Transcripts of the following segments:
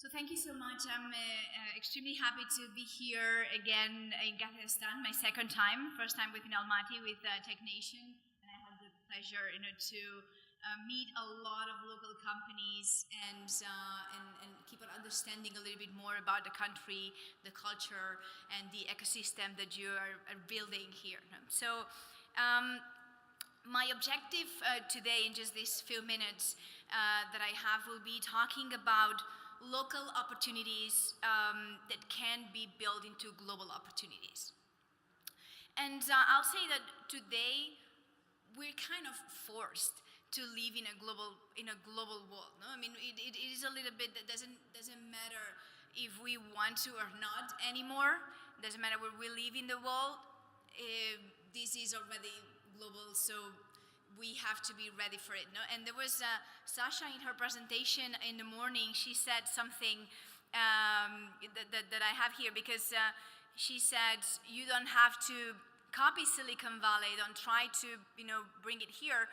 So thank you so much. I'm extremely happy to be here again in Kazakhstan, my second time. First time within Almaty with Tech Nation, and I had the pleasure, to meet a lot of local companies and keep on understanding a little bit more about the country, the culture, and the ecosystem that you are building here. So. My objective today, in just these few minutes that I have, will be talking about local opportunities that can be built into global opportunities. And I'll say that today we're kind of forced to live in a global world. No? I mean, it is a little bit that doesn't matter if we want to or not anymore. It doesn't matter where we live in the world. This is already global, so we have to be ready for it. No? And there was Sasha in her presentation in the morning. She said something that I have here, because she said you don't have to copy Silicon Valley. Don't try to bring it here.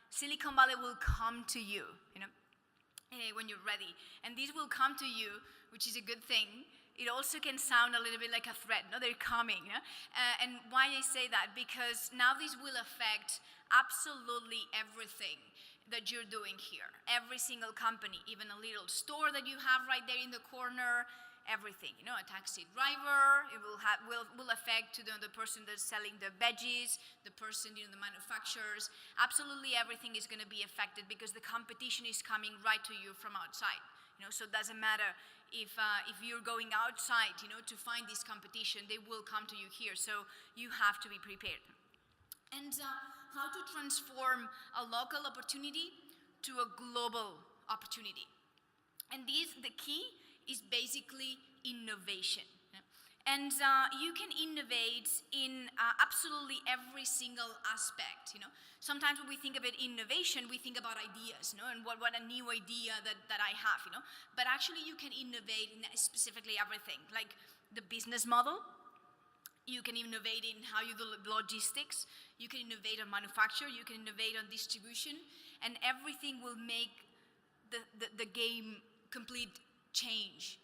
Silicon Valley will come to you. When you're ready, and this will come to you, which is a good thing. It also can sound a little bit like a threat. No, they're coming. No? And why I say that? Because now this will affect absolutely everything that you're doing here. Every single company, even a little store that you have right there in the corner, everything. A taxi driver, it will affect the person that's selling the veggies, the person, the manufacturers. Absolutely everything is going to be affected because the competition is coming right to you from outside. So it doesn't matter if you're going outside, to find this competition, they will come to you here. So you have to be prepared. And how to transform a local opportunity to a global opportunity. And the key is basically innovation. And you can innovate in absolutely every single aspect. Sometimes when we think about innovation, we think about ideas, and what a new idea that I have. But actually, you can innovate in specifically everything, like the business model. You can innovate in how you do logistics. You can innovate on manufacture. You can innovate on distribution, and everything will make the game complete change.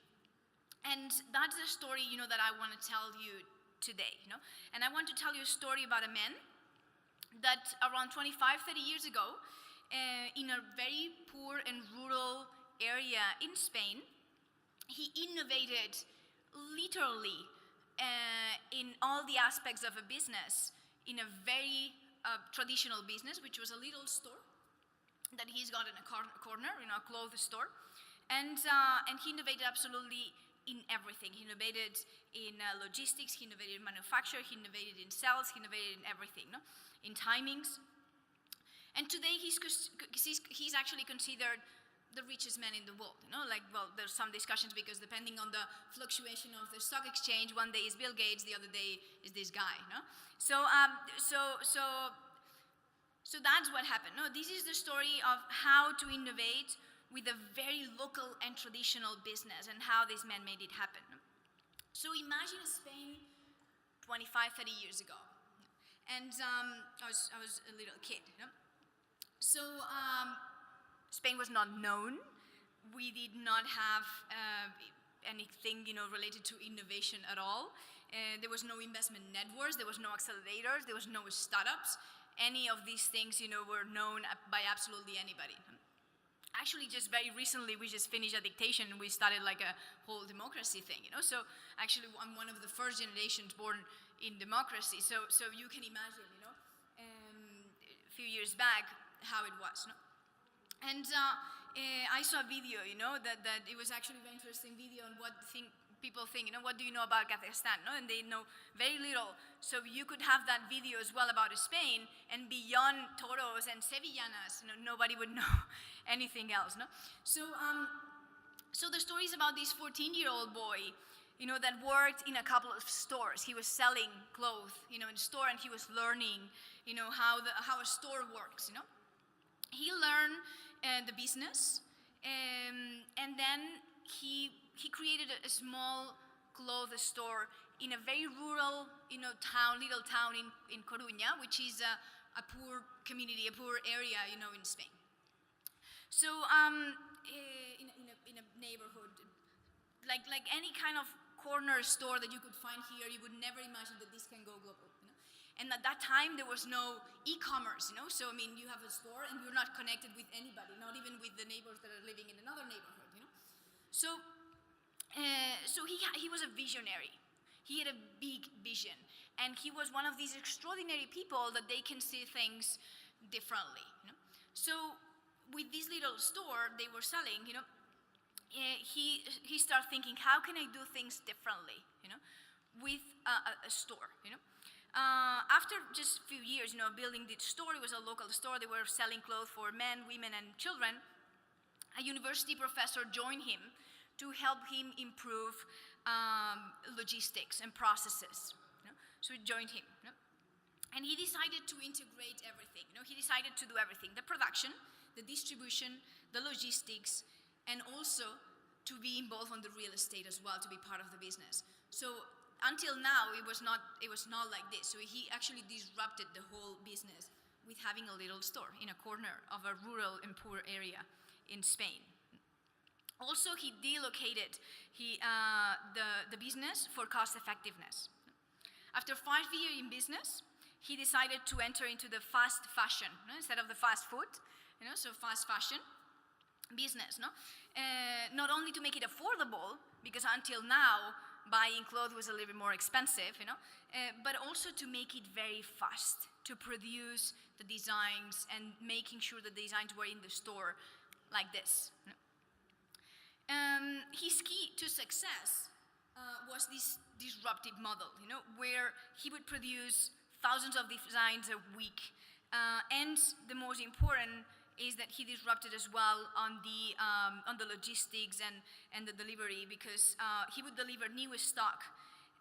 And that's the story, that I want to tell you today, And I want to tell you a story about a man that around 25, 30 years ago, in a very poor and rural area in Spain, he innovated literally in all the aspects of a business, in a very traditional business, which was a little store that he's got in a corner, a clothes store. And he innovated absolutely in everything. He innovated in logistics, he innovated in manufacture, he innovated in sales, he innovated in everything, in timings. And today he's actually considered the richest man in the world. There's some discussions because depending on the fluctuation of the stock exchange, one day is Bill Gates, the other day is this guy. So that's what happened. This is the story of how to innovate with a very local and traditional business, and how this man made it happen. So imagine Spain 25, 30 years ago. And I was a little kid. So Spain was not known. We did not have anything related to innovation at all. There was no investment networks, there was no accelerators, there was no startups. Any of these things were known by absolutely anybody. Actually, just very recently, we just finished a dictation and we started like a whole democracy thing, So actually, I'm one of the first generations born in democracy. So you can imagine, a few years back, how it was, And I saw a video, that it was actually a very interesting video on what people think, what do you know about Kazakhstan, And they know very little. So you could have that video as well about Spain, and beyond toros and sevillanas, nobody would know anything else, So the story is about this 14-year-old boy, that worked in a couple of stores. He was selling clothes, in a store, and he was learning, how a store works, He learned the business, and then he created a small clothes store in a very rural, little town in Coruña, which is a poor community, a poor area, in Spain. So in a neighborhood, like any kind of corner store that you could find here, you would never imagine that this can go global. And at that time, there was no e-commerce, So I mean, you have a store and you're not connected with anybody, not even with the neighbors that are living in another neighborhood, So he was a visionary. He had a big vision, and he was one of these extraordinary people that they can see things differently. So with this little store they were selling, he started thinking, how can I do things differently, with a store, After just a few years, building this store, it was a local store. They were selling clothes for men, women, and children. A university professor joined him to help him improve logistics and processes. So he joined him. And he decided to integrate everything. He decided to do everything: the production, the distribution, the logistics, and also to be involved on the real estate as well, to be part of the business. So until now, it was not like this. So he actually disrupted the whole business with having a little store in a corner of a rural and poor area in Spain. Also, he delocated the business for cost effectiveness. After 5 years in business, he decided to enter into the fast fashion instead of the fast food, so fast fashion business. Not only to make it affordable, because until now buying clothes was a little bit more expensive, but also to make it very fast, to produce the designs and making sure the designs were in the store like this. His key to success was this disruptive model, where he would produce thousands of designs a week, and the most important is that he disrupted as well on the logistics and the delivery, because he would deliver new stock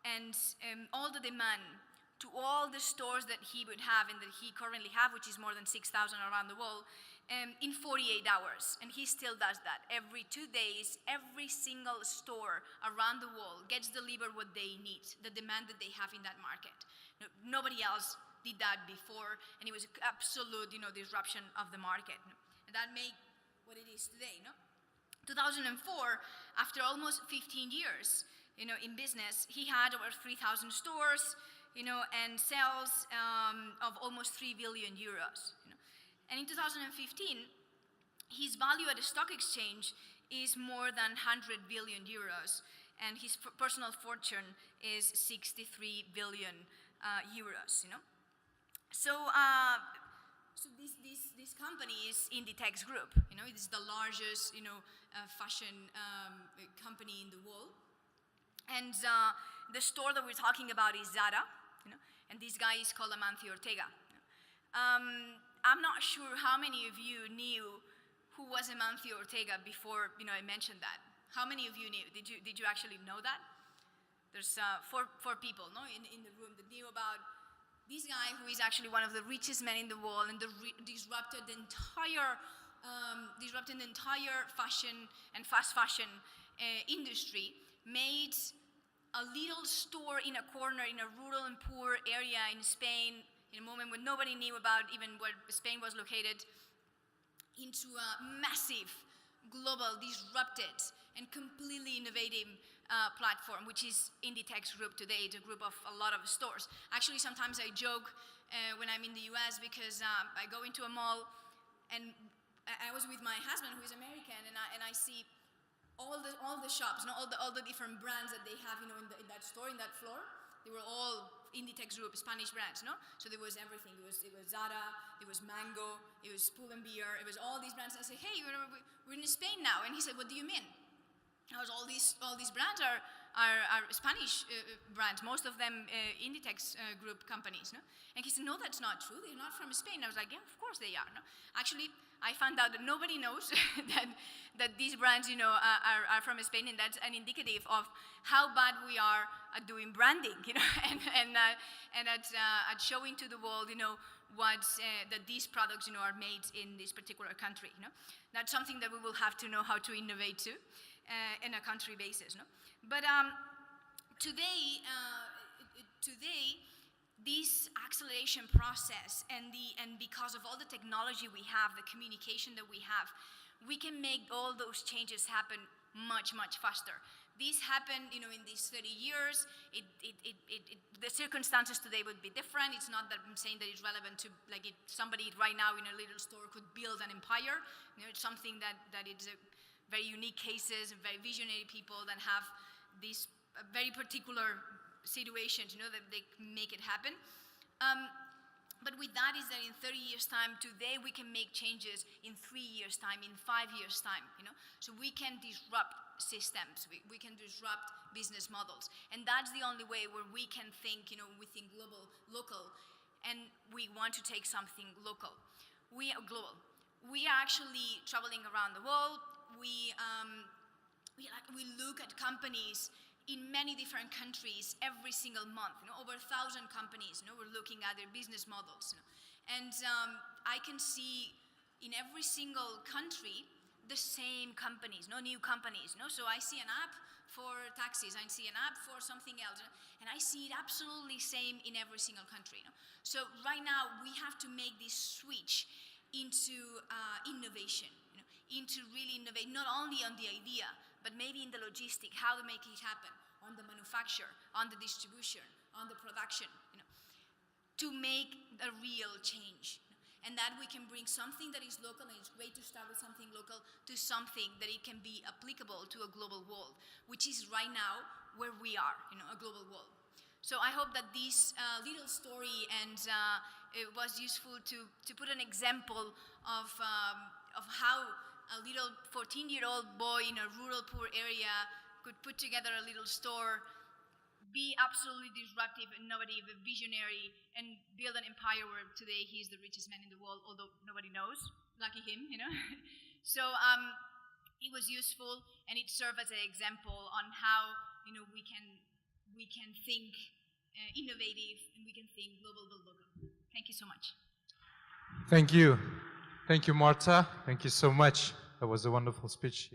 and all the demand to all the stores that he would have and that he currently have, which is more than 6,000 around the world, in 48 hours. And he still does that. Every 2 days, every single store around the world gets delivered what they need, the demand that they have in that market. Nobody else did that before, and it was an absolute, disruption of the market. And that made what it is today, 2004, after almost 15 years, in business, he had over 3,000 stores, and sales of almost 3 billion euros. And in 2015, his value at the stock exchange is more than 100 billion euros, and his personal fortune is 63 billion euros. So this company is in the TechConnect group. It is the largest, fashion company in the world. And the store that we're talking about is Zara, and this guy is called Amancio Ortega. I'm not sure how many of you knew who was Amancio Ortega before, I mentioned that. How many of you knew? Did you actually know that? There's four people, in the room that knew about this guy, who is actually one of the richest men in the world, and disrupted the entire fashion and fast fashion industry. Made a little store in a corner in a rural and poor area in Spain, in a moment when nobody knew about even where Spain was located, into a massive, global, disrupted, and completely innovative platform, which is in the TechConnect group today. It's a group of a lot of stores. Actually, sometimes I joke when I'm in the US, because I go into a mall, and I was with my husband, who is American, and I see all the shops, all the different brands that they have, in that store, in that floor. They were all Inditex Group, Spanish brands, So there was everything. It was Zara, it was Mango, it was Pull&Bear, it was all these brands. I said, hey, we're in Spain now. And he said, what do you mean? All these brands are Spanish brands, most of them Inditex Group companies, And he said, no, that's not true. They're not from Spain. I was like, yeah, of course they are, Actually, I found out that nobody knows that these brands, are from Spain, and that's an indicative of how bad we are at doing branding, and at showing to the world, that these products, are made in this particular country, That's something that we will have to know how to innovate to, in a country basis, But today, this acceleration process and because of all the technology we have, the communication that we have, we can make all those changes happen much, much faster. This happened, in these 30 years. The circumstances today would be different. It's not that I'm saying that it's relevant to, somebody right now in a little store could build an empire. It's something that it's a very unique cases, very visionary people that have these very particular situations, that they make it happen. But with that is that in 30 years' time, today we can make changes in 3 years' time, in 5 years' time, So we can disrupt systems, we can disrupt business models. And that's the only way where we can think, we think global, local, and we want to take something local. We are global. We are actually traveling around the world. We look at companies in many different countries every single month, over 1,000 companies, we're looking at their business models. And I can see in every single country the same companies, new companies. So I see an app for taxis, I see an app for something else, and I see it absolutely same in every single country. So right now we have to make this switch into innovation, into really innovate, not only on the idea, but maybe in the logistic, how to make it happen, on the manufacture, on the distribution, on the production, to make a real change. And that we can bring something that is local, and it's great to start with something local, to something that it can be applicable to a global world, which is right now where we are, a global world. So I hope that this little story and it was useful to put an example of how a little 14-year-old boy in a rural poor area could put together a little store, be absolutely disruptive, innovative, visionary, and build an empire where today he's the richest man in the world, although nobody knows. Lucky him, So it was useful, and it served as an example on how we can think innovative, and we can think global, local. Thank you so much. Thank you. Thank you, Marta. Thank you so much. That was a wonderful speech.